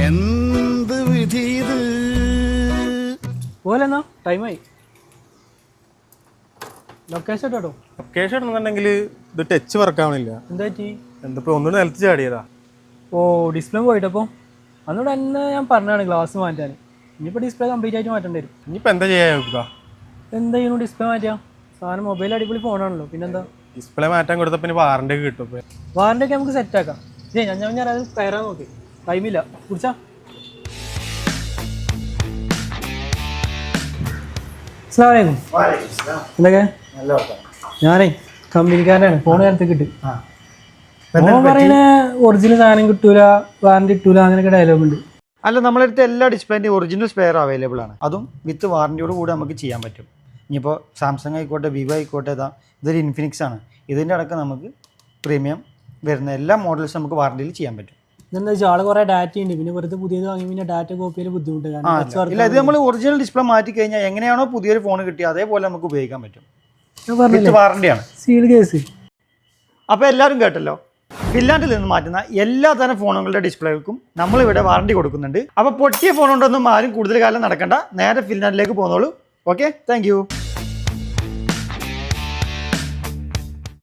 എന്ത് വിധി ഇത്? പോലെന്നാ ടൈമായി. ലൊക്കേഷൻ കേട്ടോ. ലൊക്കേഷൻ ഇടുന്നുണ്ടെങ്കിൽ ഇത് ടച്ച് വർക്കാവണില്ല. എന്താ പറ്റി? എന്തിപ്പോ ഒന്നുകൂടെ നിലത്ത് ചാടിയതാ. ഓ ഡിസ്പ്ലേ പോയിട്ടപ്പോൾ അന്നോട് എന്നെ ഞാൻ പറഞ്ഞാണ് ഗ്ലാസ് മാറ്റാൻ. ഇനിയിപ്പോൾ ഡിസ്പ്ലേ കംപ്ലീറ്റ് ആയിട്ട് മാറ്റേണ്ടി വരും. ഇനിയിപ്പോൾ എന്താ ചെയ്യാ നോക്കുക? എന്താ ചെയ്യുന്നു? ഡിസ്പ്ലേ മാറ്റിയാ സാധനം മൊബൈൽ അടിപൊളി ഫോണാണല്ലോ, പിന്നെന്താ? ഡിസ്പ്ലേ മാറ്റാൻ കൊടുത്തപ്പോൾ ഇനി വാറണ്ടി ഒക്കെ കിട്ടും. വാറണ്ടി ഒക്കെ നമുക്ക് സെറ്റാക്കാം. ഞാൻ അത് കയറാൻ നോക്കി, ടൈമില്ല. കുടിച്ചാ അസ്സലാമു അലൈക്കും. എന്തൊക്കെ? ഞാനേ കമ്പനിക്കാരനാണ്, ഫോൺ നേരത്തെ കിട്ടും. ഫോൺ പറയുന്ന ഒറിജിനൽ സാധനം കിട്ടൂല, വാറണ്ടി കിട്ടൂല, അങ്ങനെയൊക്കെ ഡയലോഗ് ഉണ്ട്. അല്ല, നമ്മളടുത്ത് എല്ലാ ഡിസ്പ്ലേൻ്റെ ഒറിജിനൽ സ്പെയർ അവൈലബിൾ ആണ്. അതും വിത്ത് വാറണ്ടിയോട് കൂടി നമുക്ക് ചെയ്യാൻ പറ്റും. ഇനിയിപ്പോൾ സാംസങ് ആയിക്കോട്ടെ, വിവോ ആയിക്കോട്ടെ, ഇതൊരു ഇൻഫിനിക്സ് ആണ്. ഇതിൻ്റെ അടക്കം നമുക്ക് പ്രീമിയം വരുന്ന എല്ലാ മോഡൽസും നമുക്ക് വാറണ്ടിയിൽ ചെയ്യാൻ പറ്റും. ഇതെന്താ വെച്ചാൽ ആൾ കുറേ ഡാറ്റ ഉണ്ട്, പിന്നെ വെറുതെ പുതിയത് വാങ്ങി പിന്നെ ഡാറ്റ കോപ്പി ചെയ്യാൻ ബുദ്ധിമുട്ട്. ഇല്ല, ഇത് നമ്മൾ ഒറിജിനൽ ഡിസ്പ്ലേ മാറ്റി കഴിഞ്ഞാൽ എങ്ങനെയാണോ പുതിയൊരു ഫോൺ കിട്ടിയത് അതേപോലെ നമുക്ക് ഉപയോഗിക്കാൻ പറ്റും. വിത്ത് വാറണ്ടിയാണ്, സീൽ കേസ്. അപ്പോൾ എല്ലാവരും കേട്ടല്ലോ. ഫിൻലാൻഡിൽ നിന്ന് മാറ്റുന്ന എല്ലാ തരം ഫോണുകളുടെ ഡിസ്പ്ലേകൾക്കും നമ്മളിവിടെ വാറണ്ടി കൊടുക്കുന്നുണ്ട്. അപ്പോൾ പൊട്ടിയ ഫോൺ കൊണ്ടൊന്നും ആരും കൂടുതൽ കാലം നടക്കണ്ട, നേരെ ഫിൻലാൻഡിലേക്ക് പോകുന്നോളൂ. Okay, thank